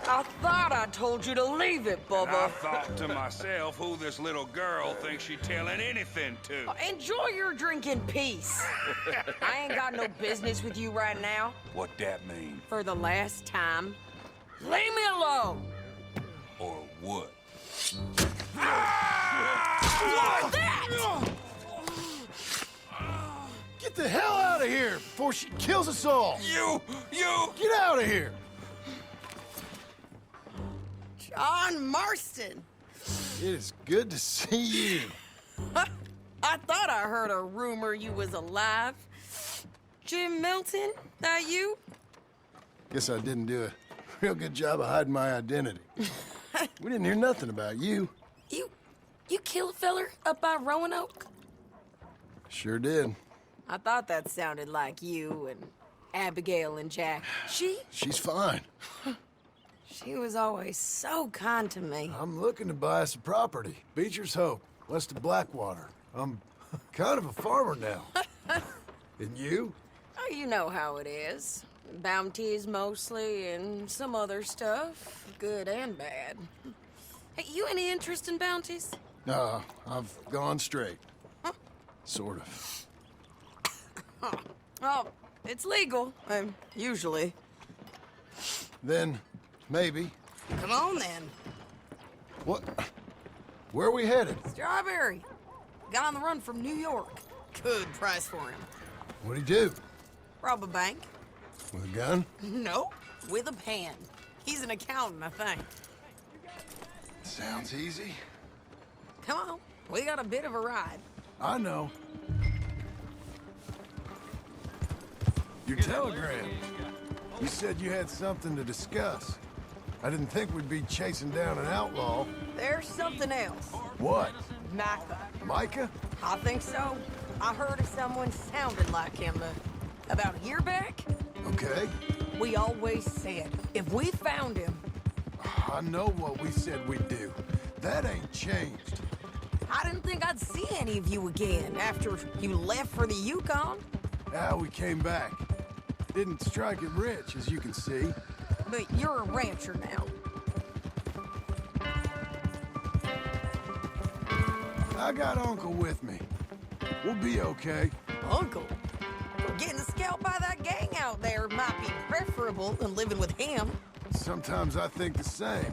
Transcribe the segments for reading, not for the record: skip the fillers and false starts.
I thought I told you to leave it, And I Bubba. thought to myself who this little girl thinks she telling anything to. Enjoy your drink in peace. I ain't got no business with you right now. What that mean? For the last time, leave me alone. Or what? What's that? Get the hell out of here before she kills us all! You! Get out of here! John Marston. It is good to see you. I thought I heard a rumor you was alive. Jim Milton, that you? Guess I didn't do a real good job of hiding my identity. We didn't hear nothing about you. You kill a feller up by Roanoke? Sure did. I thought that sounded like you and Abigail and Jack. She's fine. She was always so kind to me. I'm looking to buy us a property. Beecher's Hope, west of Blackwater. I'm kind of a farmer now. And you? Oh, you know how it is. Bounties mostly, and some other stuff, good and bad. Hey, you any interest in bounties? No, I've gone straight. Sort of. Oh, it's legal, usually. Then, maybe. Come on, then. What? Where are we headed? Strawberry. Got on the run from New York. Good price for him. What'd he do? Rob a bank? With a gun? No, with a pen. He's an accountant, I think. Sounds easy. Come on, we got a bit of a ride. I know. Your telegram. You said you had something to discuss. I didn't think we'd be chasing down an outlaw. There's something else. What? Micah. Micah? I think so. I heard of someone sounding like him about a year back. Okay. We always said, if we found him... I know what we said we'd do. That ain't changed. I didn't think I'd see any of you again after you left for the Yukon. Now we came back. Didn't strike it rich, as you can see. But you're a rancher now. I got Uncle with me. We'll be okay. Uncle? Getting scalped by that gang out there might be preferable than living with him. Sometimes I think the same.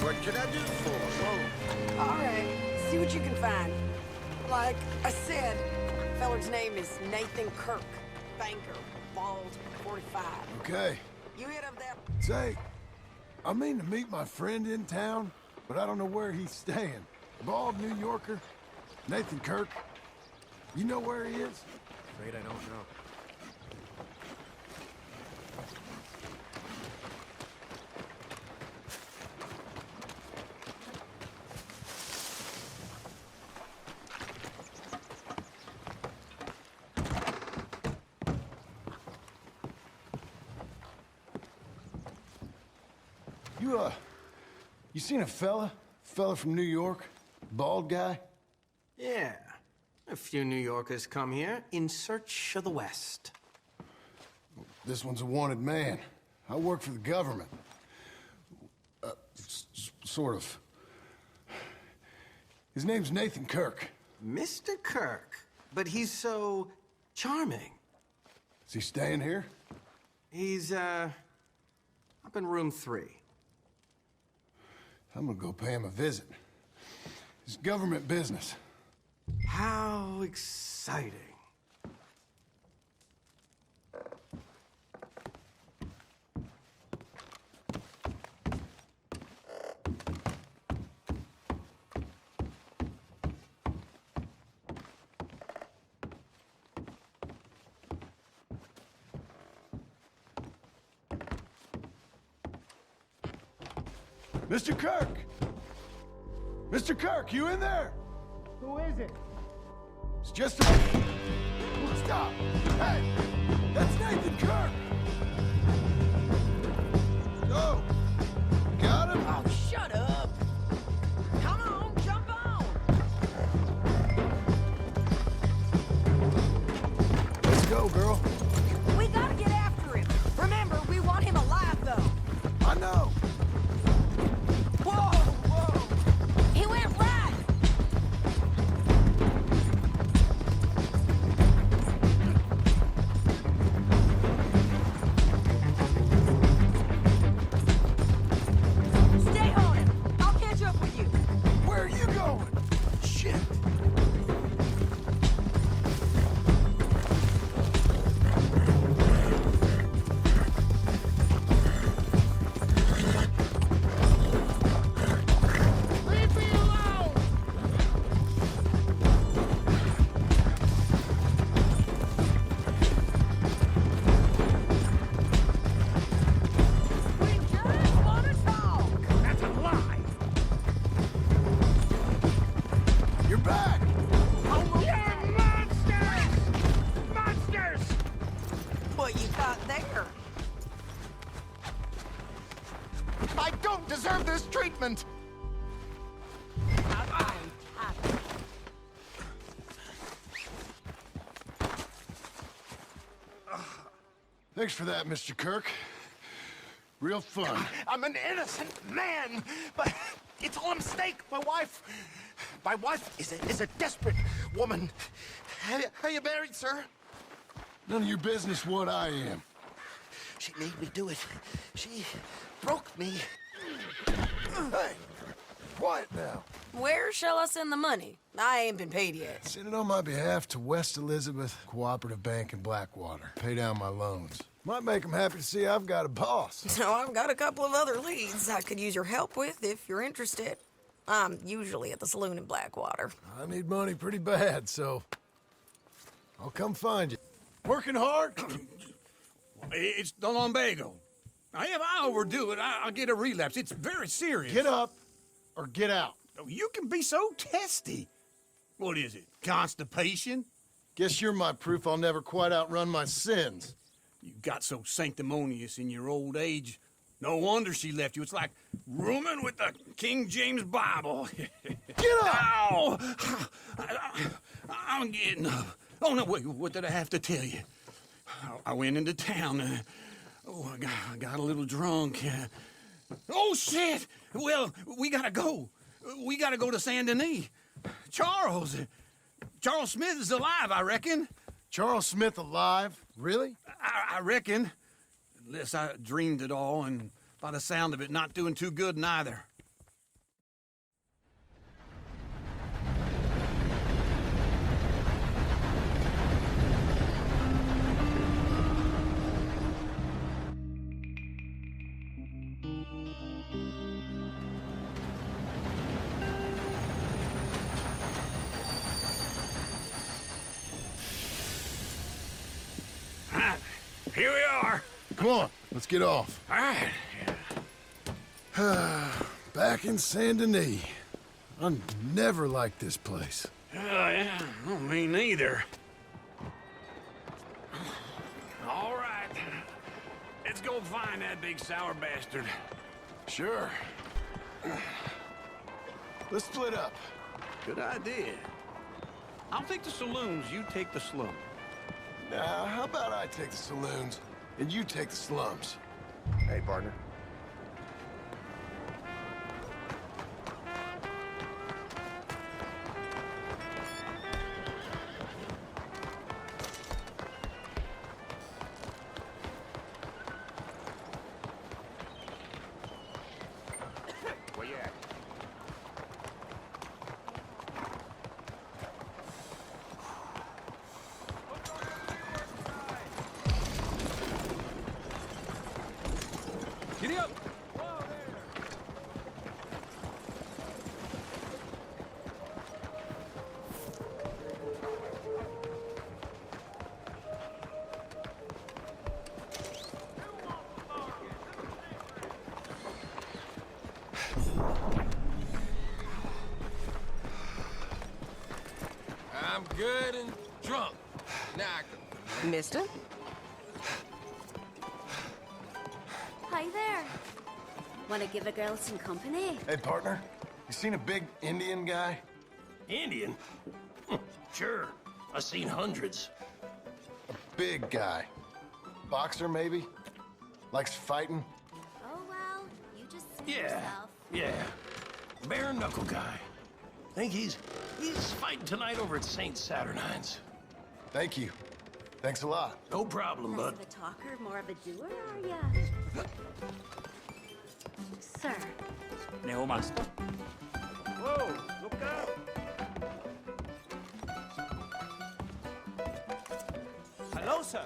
What can I do for? All right, see what you can find. Like I said, feller's name is Nathan Kirk. Banker, bald, 45. Okay. You hit up that... Say, I mean to meet my friend in town, but I don't know where he's staying. Bald New Yorker, Nathan Kirk. You know where he is? Afraid I don't know. You seen a fella? Fella from New York? Bald guy? Yeah. A few New Yorkers come here in search of the West. This one's a wanted man. I work for the government. Sort of. His name's Nathan Kirk. Mr. Kirk? But he's so charming. Is he staying here? He's, up in room 3. I'm gonna go pay him a visit. It's government business. How exciting. Mr. Kirk! Mr. Kirk, you in there? Who is it? It's just a... Stop! Hey! That's Nathan Kirk! Oh! Got him? Oh, shut up! Come on, jump on! Let's go, girl. We gotta get after him. Remember, we want him alive, though. I know. Whoa, whoa! He went right! Stay on him. I'll catch up with you. Where are you going? Shit. Leave me alone! We just wanna talk. That's a lie! You're back! You're monsters! Monsters! What you got there? I don't deserve this treatment! Thanks for that, Mr. Kirk. Real fun. I'm an innocent man, but it's all a mistake. My wife is a desperate woman. Are you married, sir? None of your business what I am. She made me do it. She broke me. Hey, quiet now. Where shall I send the money? I ain't been paid yet. Send it on my behalf to West Elizabeth Cooperative Bank in Blackwater. Pay down my loans. Might make them happy to see I've got a boss. So I've got a couple of other leads I could use your help with if you're interested. I'm usually at the saloon in Blackwater. I need money pretty bad, so I'll come find you. Working hard? It's the lumbago. Now, if I overdo it, I'll get a relapse. It's very serious. Get up or get out. Oh, you can be so testy. What is it, constipation? Guess you're my proof I'll never quite outrun my sins. You got so sanctimonious in your old age. No wonder she left you. It's like rooming with the King James Bible. Get up! Ow! I'm getting up. Oh, no, wait, what did I have to tell you? I went into town. I got a little drunk. Oh, shit! Well, we gotta go. We gotta go to Saint Denis. Charles Smith is alive, I reckon. Charles Smith alive? Really? I reckon. Unless I dreamed it all, and by the sound of it, not doing too good neither. Here we are. Come on, let's get off. All right. Back in Saint Denis. I never liked this place. Yeah, no, me neither. All right. Let's go find that big sour bastard. Sure. Let's split up. Good idea. I'll take the saloons, you take the slum. Now, how about I take the saloons and you take the slums? Hey, partner. Where you at? I'm good and drunk. Now I can... Mister? Hi there. Wanna give a girl some company? Hey, partner. You seen a big Indian guy? Indian? Sure. I've seen hundreds. Big guy. Boxer, maybe? Likes fighting? Oh, well, you just suit Yeah. yourself. Yeah. Bare knuckle guy. Think he's fighting tonight over at St. Saturnine's. Thank you. Thanks a lot. No problem, Less bud. of a talker, more of a doer, are ya? Sir. Whoa, look out! Hello, sir.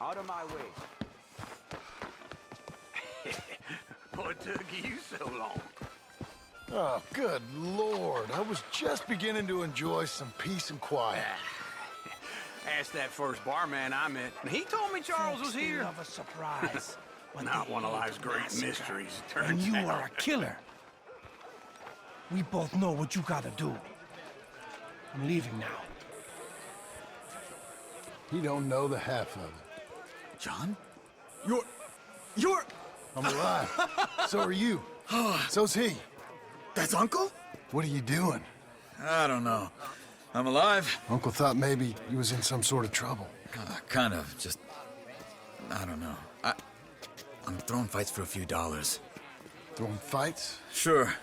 Out of my way. What took you so long? Oh, good Lord. I was just beginning to enjoy some peace and quiet. Asked that first barman I met, and he told me Charles was here. Of a surprise. Not one of life's great mysteries, turns And you out. are a killer. We both know what you gotta do. I'm leaving now. He don't know the half of it. John? You're... I'm alive. So are you. So's he. That's Uncle? What are you doing? I don't know. I'm alive. Uncle thought maybe he was in some sort of trouble. Kind of. Just... I don't know. I'm throwing fights for a few dollars. Throwing fights? Sure.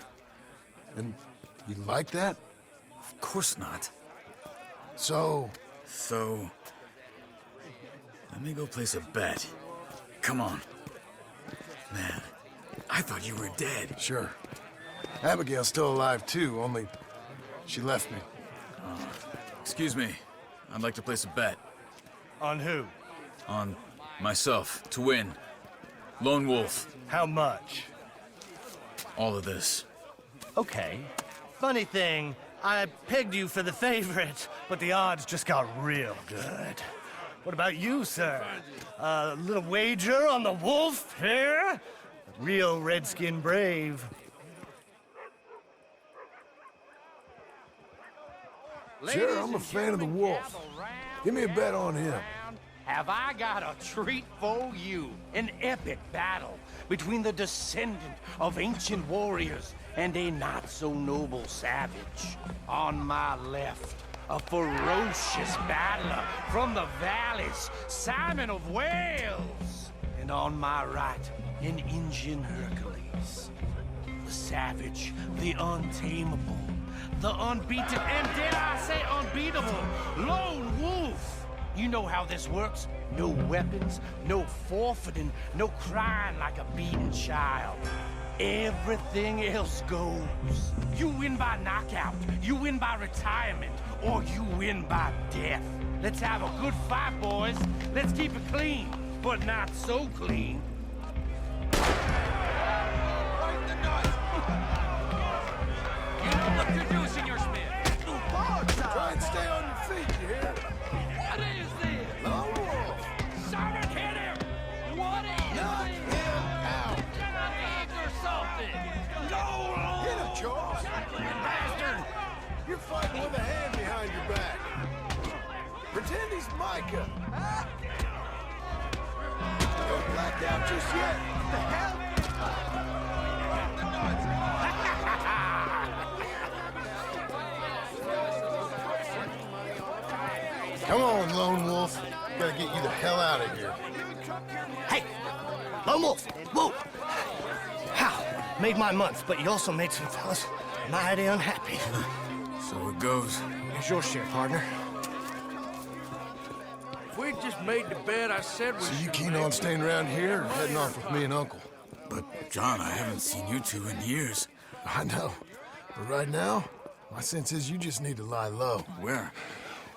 And you like that? Of course not. So... So... Let me go place a bet. Come on. Man, I thought you were dead. Sure. Abigail's still alive, too, only she left me. Excuse me. I'd like to place a bet. On who? On myself, to win. Lone Wolf. How much? All of this. Okay. Funny thing, I pegged you for the favorite, but the odds just got real good. What about you, sir? A little wager on the wolf here? Real redskin brave. Sure, I'm a fan of the wolf. Give me a bet on him. Have I got a treat for you? An epic battle between the descendant of ancient warriors and a not-so-noble savage. On my left, a ferocious battler from the valleys, Simon of Wales. And on my right, an Indian Hercules. The savage, the untamable, the unbeaten, and dare I say unbeatable, Lone Wolf. You know how this works. No weapons, no forfeiting, no crying like a beaten child. Everything else goes. You win by knockout, you win by retirement, or you win by death. Let's have a good fight, boys. Let's keep it clean, but not so clean. Right the nuts. You know what you're doing, Senor Smith. Try and stay on your feet, you hear? What is this? Lone Wolf! Someone hit him! What is Knock this? him out! Egg or something? Go Hit him, Charles! bastard! You're fighting with a hand behind your back. Pretend he's Micah. Don't black out just yet. What the hell? Come on, Lone Wolf. Gotta get you the hell out of here. Hey! Lone Wolf! Whoa! How? Made my month, but you also made some fellas mighty unhappy. So it goes. Here's your share, partner. If we'd just made the bet I said we So you should keen make, on staying around here or heading off with me and Uncle? But, John, I haven't seen you two in years. I know. But right now, my sense is you just need to lie low. Where?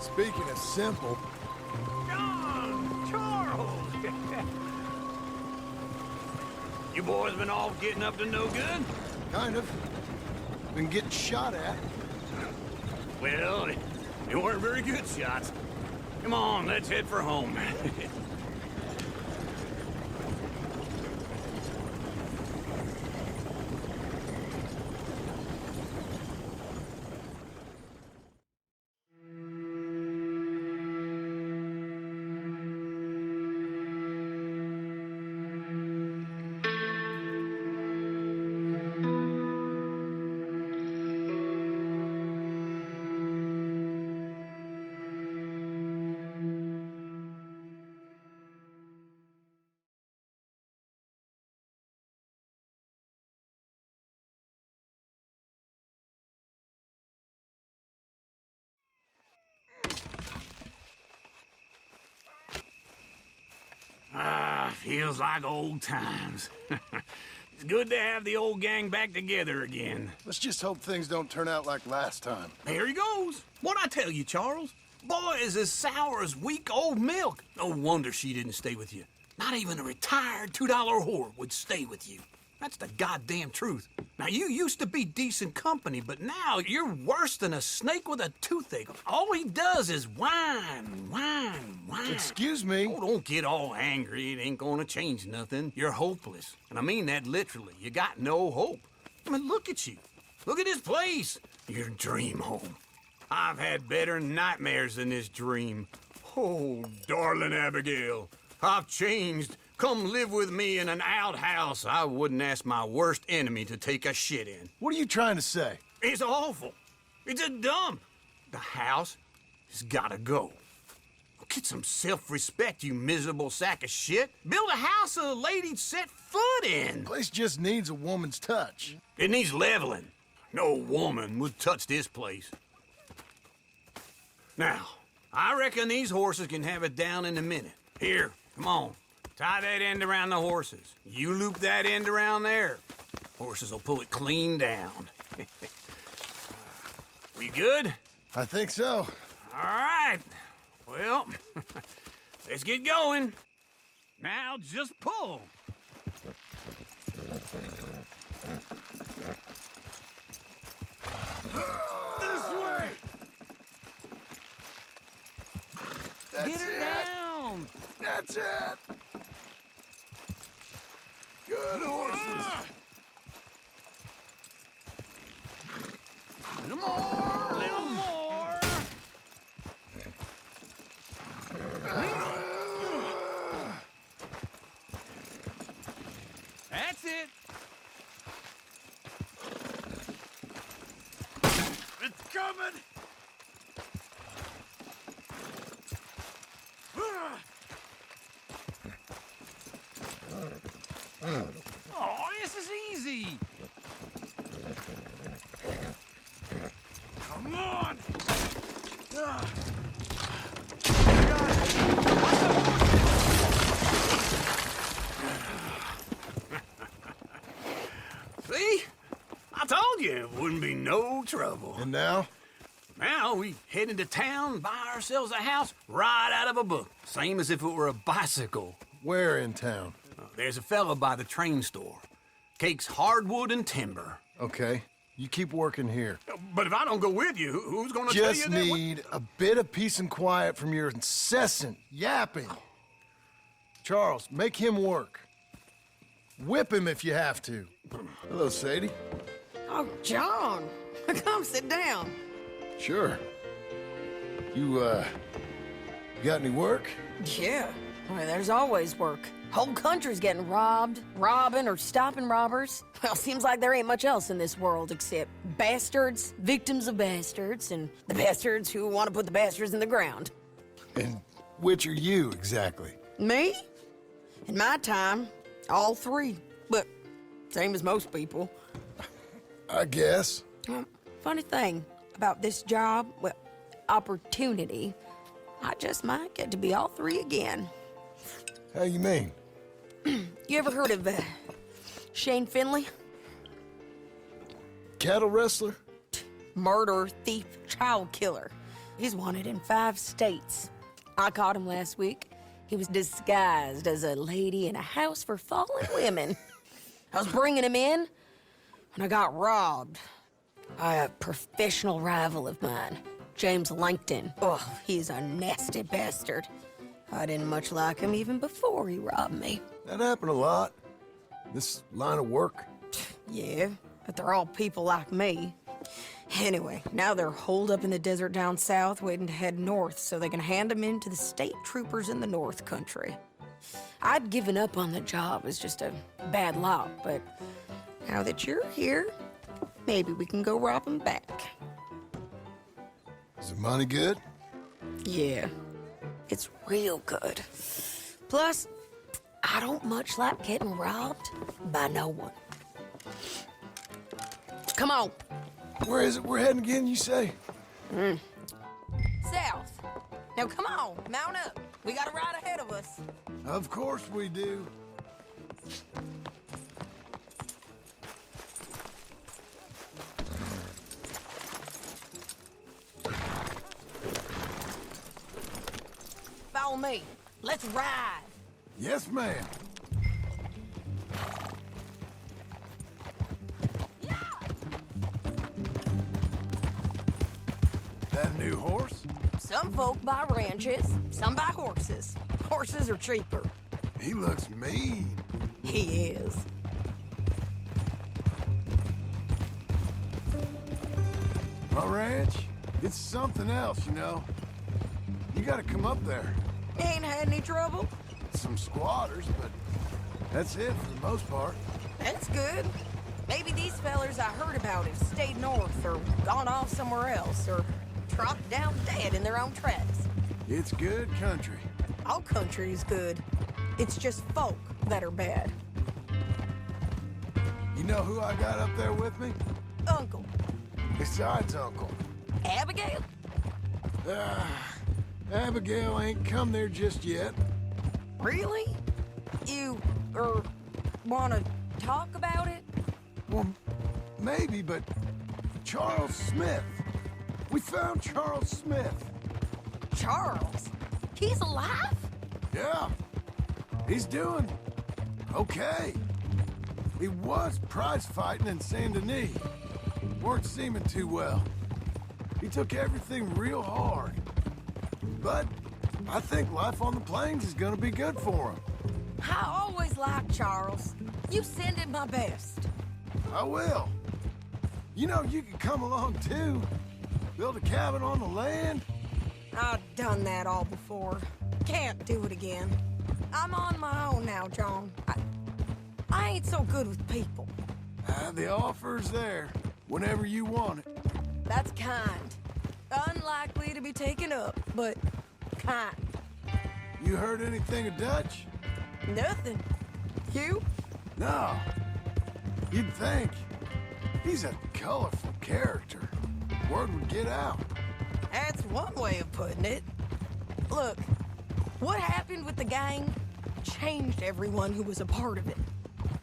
Speaking of simple, John! Charles! You boys been all getting up to no good? kind of. Been getting shot at. Well, they weren't very good shots. Come on, let's head for home. Feels like old times. It's good to have the old gang back together again. Let's just hope things don't turn out like last time. There he goes. What'd I tell you, Charles? Boy is as sour as weak old milk. No wonder she didn't stay with you. Not even a retired $2 whore would stay with you. That's the goddamn truth. Now, you used to be decent company, but now you're worse than a snake with a toothache. All he does is whine, whine, whine. Excuse me? Oh, don't get all angry. It ain't gonna change nothing. You're hopeless. And I mean that literally. You got no hope. I mean, look at you. Look at this place. Your dream home. I've had better nightmares than this dream. Oh, darling Abigail, I've changed. Come live with me in an outhouse I wouldn't ask my worst enemy to take a shit in. What are you trying to say? It's awful. It's a dump. The house has gotta go. Get some self-respect, you miserable sack of shit. Build a house a lady'd set foot in. Place just needs a woman's touch. It needs leveling. No woman would touch this place. Now, I reckon these horses can have it down in a minute. Here, come on. Tie that end around the horses. You loop that end around there. Horses will pull it clean down. We good? I think so. All right. Well, let's get going. Now just pull. This way! That's Get her down. That's it! Good horses. A little more. A little more. That's it. It's coming! Oh, this is easy. Come on! See? I told you it wouldn't be no trouble. And now? Now we head into town, buy ourselves a house right out of a book. Same as if it were a bicycle. Where in town? There's a fella by the train store. Cakes hardwood and timber. Okay, you keep working here. But if I don't go with you, who's gonna tell you Just that? need a bit of peace and quiet from your incessant yapping. Charles, make him work. Whip him if you have to. Hello, Sadie. Oh, John, come sit down. Sure. You got any work? Yeah, well, there's always work. Whole country's getting robbed, robbing, or stopping robbers. Well, seems like there ain't much else in this world except bastards, victims of bastards, and the bastards who want to put the bastards in the ground. And which are you, exactly? Me? In my time, all three. But same as most people. I guess. Funny thing about this job, well, opportunity, I just might get to be all three again. How you mean? You ever heard of Shane Finley? Cattle wrestler? Murderer, thief, child killer. He's wanted in 5 states. I caught him last week. He was disguised as a lady in a house for fallen women. I was bringing him in, and I got robbed by a professional rival of mine, James Langton. Oh, he's a nasty bastard. I didn't much like him even before he robbed me. That happened a lot. This line of work. Yeah, but they're all people like me. Anyway, now they're holed up in the desert down south, waiting to head north so they can hand them in to the state troopers in the North Country. I'd given up on the job as just a bad lot, but now that you're here, maybe we can go rob them back. Is the money good? Yeah, it's real good. Plus, I don't much like getting robbed by no one. Come on. Where is it we're heading again, you say? South. Now come on, mount up. We got a ride ahead of us. Of course we do. Follow me. Let's ride. Yes, ma'am. That new horse? Some folk buy ranches, some buy horses. Horses are cheaper. He looks mean. He is. My ranch, it's something else, you know. You gotta come up there. Ain't had any trouble? Some squatters, but that's it for the most part. That's good. Maybe these fellers I heard about have stayed north or gone off somewhere else or dropped down dead in their own tracks. It's good country. All country is good. It's just folk that are bad. You know who I got up there with me? Uncle. Besides Uncle. Abigail? Abigail ain't come there just yet. Really? You, wanna talk about it? Well, maybe, but Charles Smith. We found Charles Smith. Charles? He's alive? Yeah. He's doing okay. He was prize fighting in Saint Denis. Weren't seeming too well. He took everything real hard. But I think life on the plains is gonna be good for him. I always liked Charles. You send him my best. I will. You know, you could come along too. Build a cabin on the land. I've done that all before. Can't do it again. I'm on my own now, John. I ain't so good with people. The offer's there whenever you want it. That's kind. Unlikely to be taken up, but kind. You heard anything of Dutch? Nothing. You? No. You'd think. He's a colorful character. Word would get out. That's one way of putting it. Look, what happened with the gang changed everyone who was a part of it.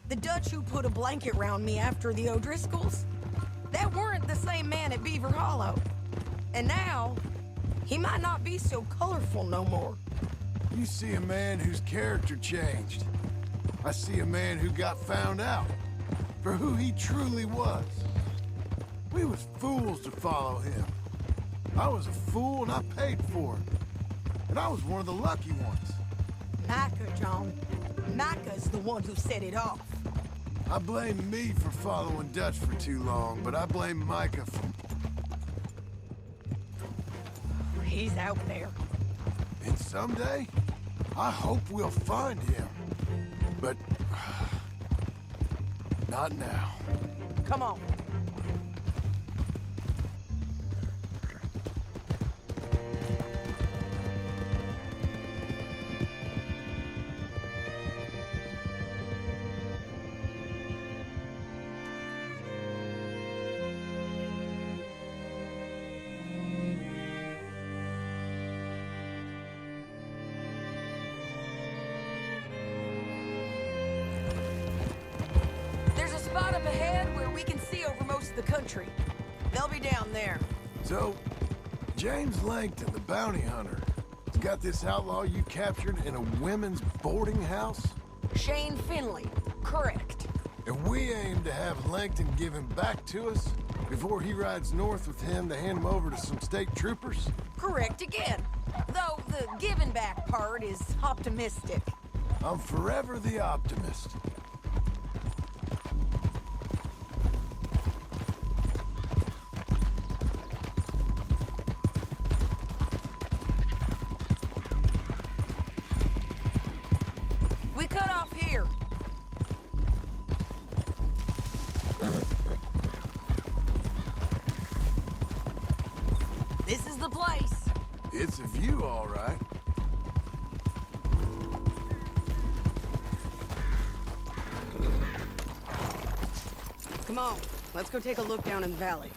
The Dutch who put a blanket round me after the O'Driscolls, that weren't the same man at Beaver Hollow. And now, he might not be so colorful no more. You see a man whose character changed. I see a man who got found out for who he truly was. We was fools to follow him. I was a fool and I paid for it. And I was one of the lucky ones. Micah, John. Micah's the one who set it off. I blame me for following Dutch for too long, but I blame Micah for... He's out there. And someday, I hope we'll find him. But... not now. Come on. Spot up ahead where we can see over most of the country. They'll be down there. So, James Langton, the bounty hunter, has got this outlaw you captured in a women's boarding house? Shane Finley, correct. And we aim to have Langton give him back to us before he rides north with him to hand him over to some state troopers? Correct again. Though the giving back part is optimistic. I'm forever the optimist. We cut off here. This is the place. It's a view, all right. Come on, let's go take a look down in the valley.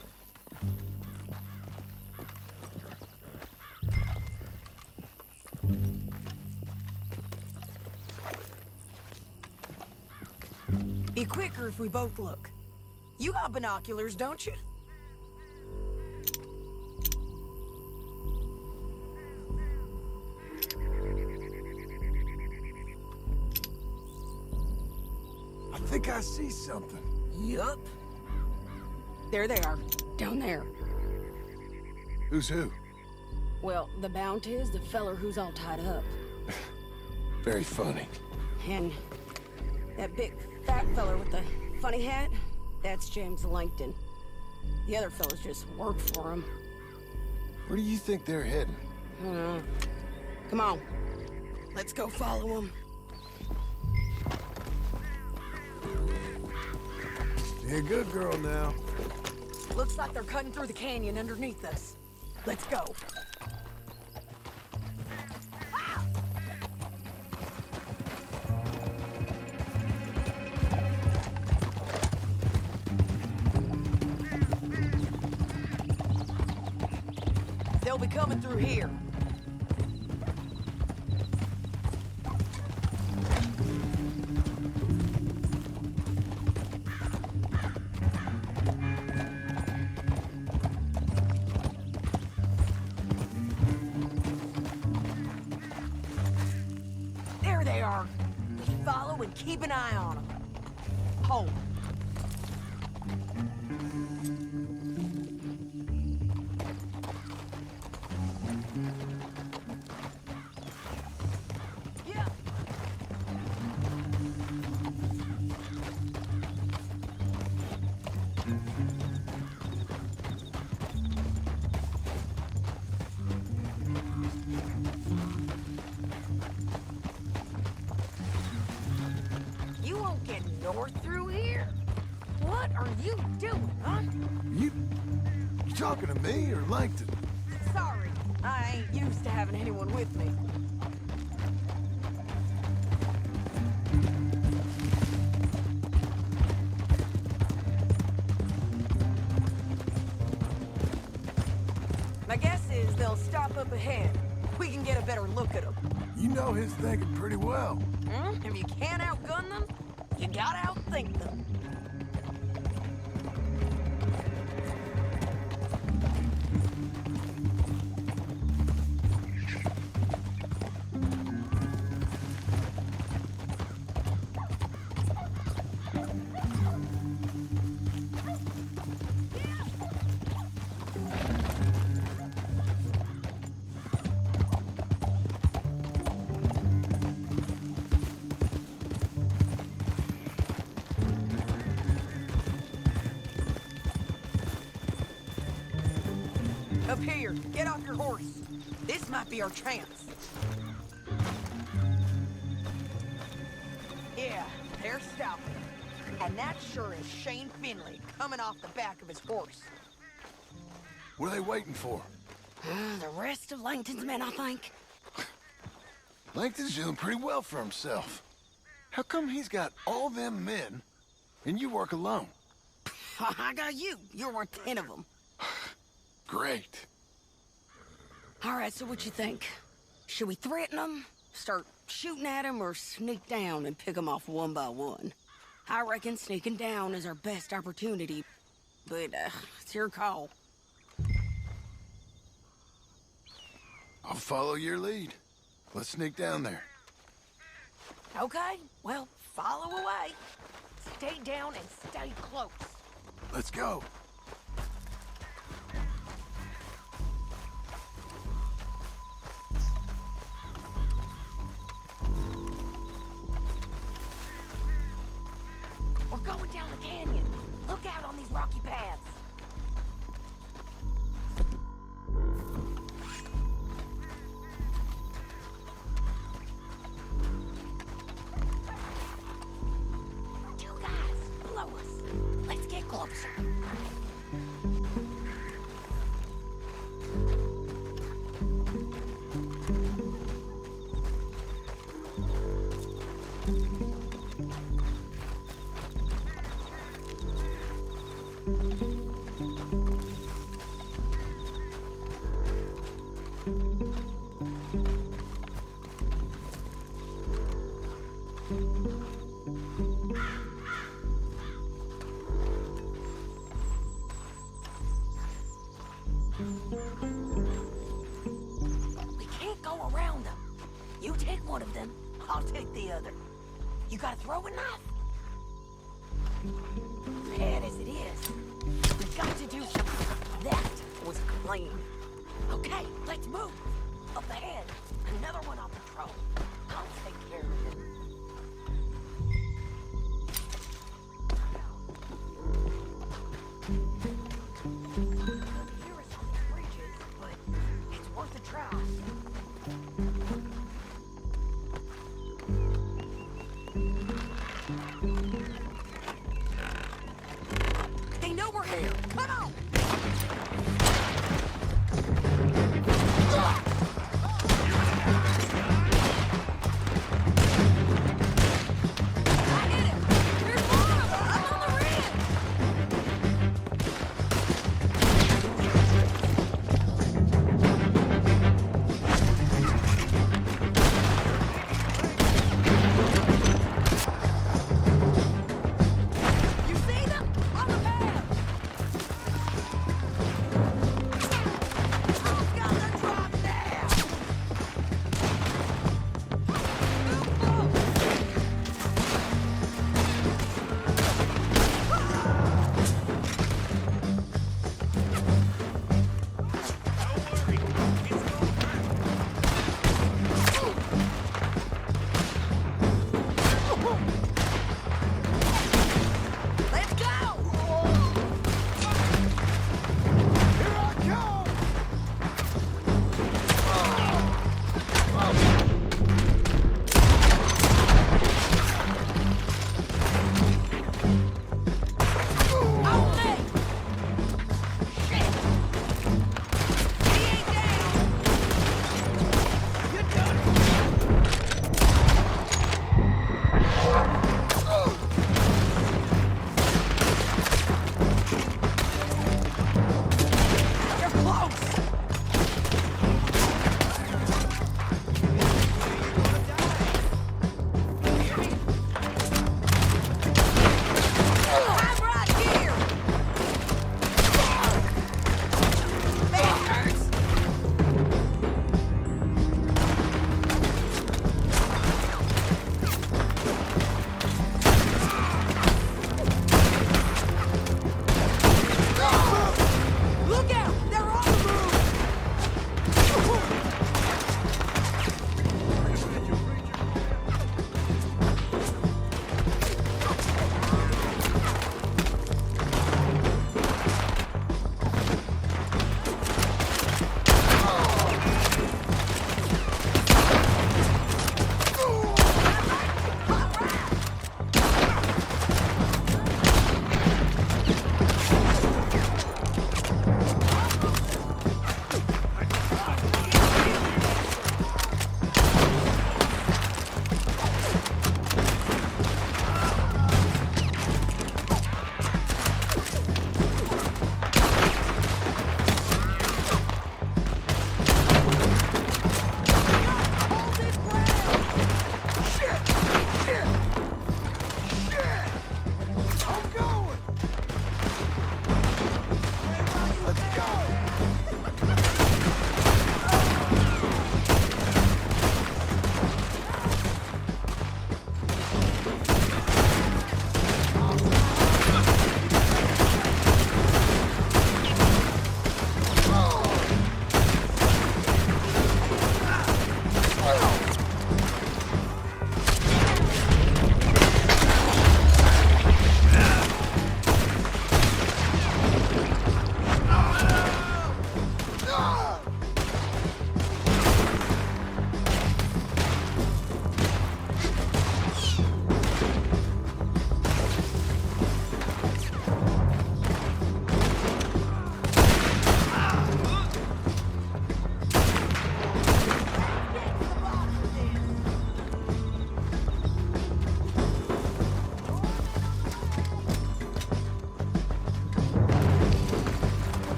Be quicker if we both look. You got binoculars, don't you? I think I see something. Yup. There they are, down there. Who's who? Well, the bounty is the feller who's all tied up. Very funny. And that big fat feller with the funny hat, that's James Langton. The other fellas just work for him. Where do you think they're heading? Come on, let's go follow them. Be a good girl now. Looks like they're cutting through the canyon underneath us. Let's go. They'll be coming through here. There they are. Just follow and keep an eye on them. Hold. Yeah. You won't get north through here. What are you doing, huh? You talking to me or Langton? Sorry, I ain't used to having anyone with me. My guess is they'll stop up ahead. We can get a better look at them. You know his thinking pretty well. If you can't outgun them, you gotta outthink them. Up here, get off your horse. This might be our chance. Yeah, they're stopping. And that sure is Shane Finley coming off the back of his horse. What are they waiting for? The rest of Langton's men, I think. Langton's doing pretty well for himself. How come he's got all them men and you work alone? I got you. You're worth 10 of them. Great. All right, so what you think? Should we threaten them, start shooting at them, or sneak down and pick them off one by one? I reckon sneaking down is our best opportunity, but it's your call. I'll follow your lead. Let's sneak down there. Okay, well, follow away. Stay down and stay close. Let's go. We're going down the canyon. Look out on these rocky paths. Two guys below us. Let's get closer. We can't go around them. You take one of them, I'll take the other. You gotta throw a knife. Bad as it is, we've got to do something. That was clean. Okay, let's move. Up ahead, another one on patrol. I'll take care of him. Hear us on these bridges, but it's worth a try. They know we're here. Come on!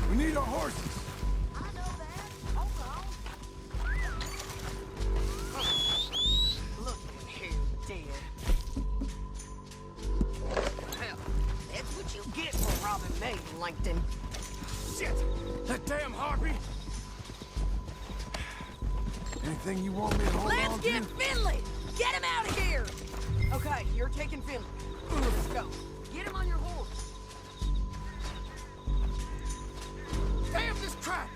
We need our horses. I know that. Hold on. Look at him dead. Well, that's what you get for robbing me, Langton. Shit! That damn harpy! Anything you want me to hold Let's on get to? Finley! Get him out of here! Okay, you're taking Finley. Let's go. Get him on your horse. Damn this crap!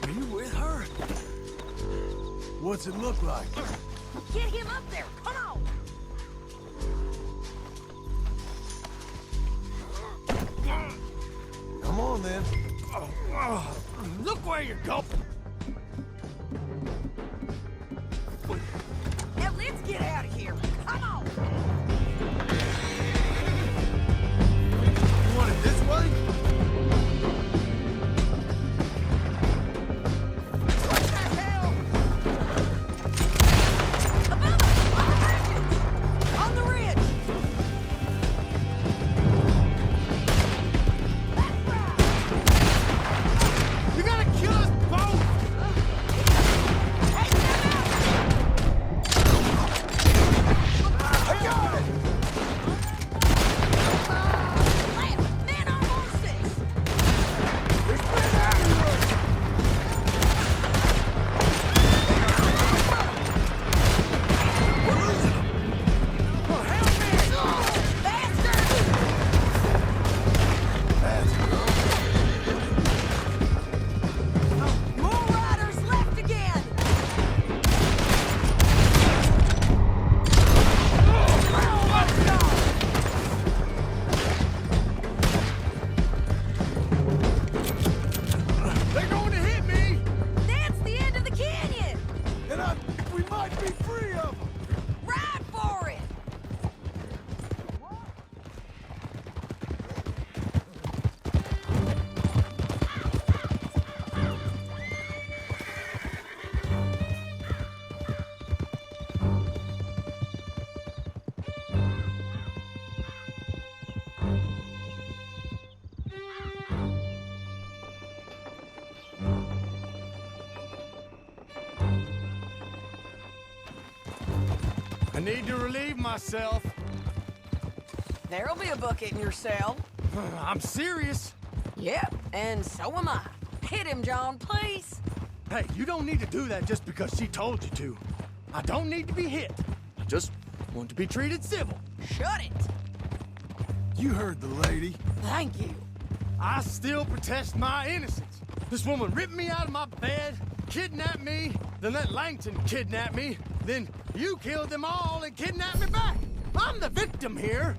Are you with her? What's it look like? Get him up there. Come on. Come on, then. Look where you're going! Now let's get out of here. Come on. You want it this way? What the hell? Above us! On the ridge! That's right! You're gonna kill us both! Hey, time out! I got it! Lance, man our horses! There's men everywhere! Bastard! That's good. More riders left again! They're going to hit me! That's the end of the canyon! And we might be free of them. Ride for it! I need to relieve myself. There'll be a bucket in your cell. I'm serious. Yep, and so am I. Hit him, John, please. Hey, you don't need to do that just because she told you to. I don't need to be hit. I just want to be treated civil. Shut it. You heard the lady. Thank you. I still protest my innocence. This woman ripped me out of my bed, kidnapped me, then let Langton kidnap me, then you killed them all and kidnapped me back. I'm the victim here.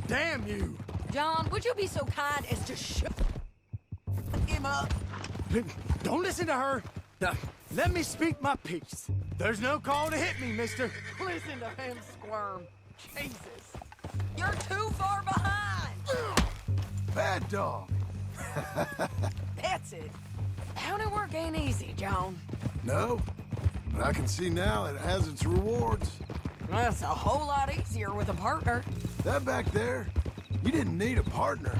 Damn you. John, would you be so kind as to shut him up? Don't listen to her. Now, let me speak my piece. There's no call to hit me, mister. Listen to him squirm. Jesus. You're too far behind. Bad dog. That's it. County work ain't easy, John. No, but I can see now it has its rewards. That's a whole lot easier with a partner. That back there, you didn't need a partner.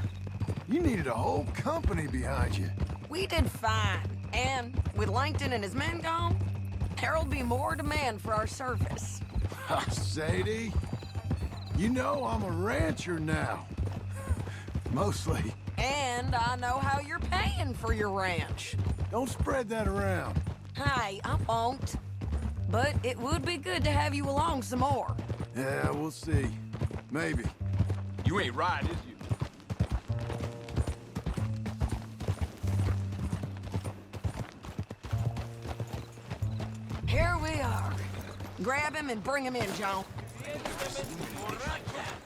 You needed a whole company behind you. We did fine. And with Langton and his men gone, there'll be more demand for our service. Sadie, you know I'm a rancher now. Mostly. And I know how you're paying for your ranch. Don't spread that around. Hey, I won't. But it would be good to have you along some more. Yeah, we'll see. Maybe. You ain't right, is you? Here we are. Grab him and bring him in, John.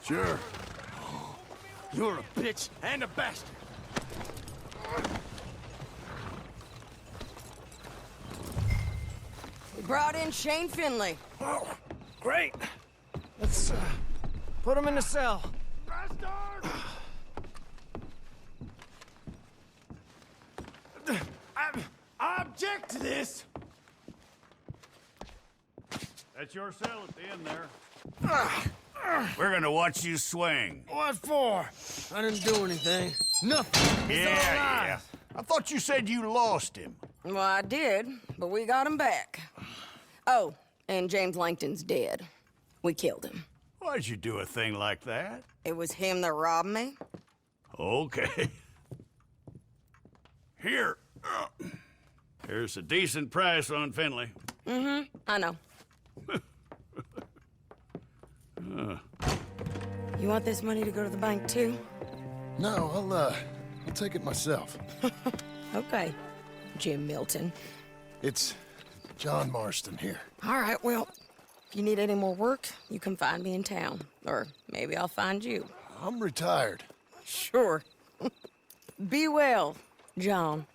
Sure. You're a bitch and a bastard. We brought in Shane Finley. Oh, great. Let's put him in the cell. Bastard! I object to this. That's your cell at the end there. We're gonna watch you swing. What for? I didn't do anything. Nothing. Yeah. I thought you said you lost him. Well, I did, but we got him back. Oh, and James Langton's dead. We killed him. Why'd you do a thing like that? It was him that robbed me. Okay. Here. Here's a decent price on Finley. I know. You want this money to go to the bank, too? No, I'll take it myself. Okay, Jim Milton. It's John Marston here. All right, well, if you need any more work, you can find me in town. Or maybe I'll find you. I'm retired. Sure. Be well, John.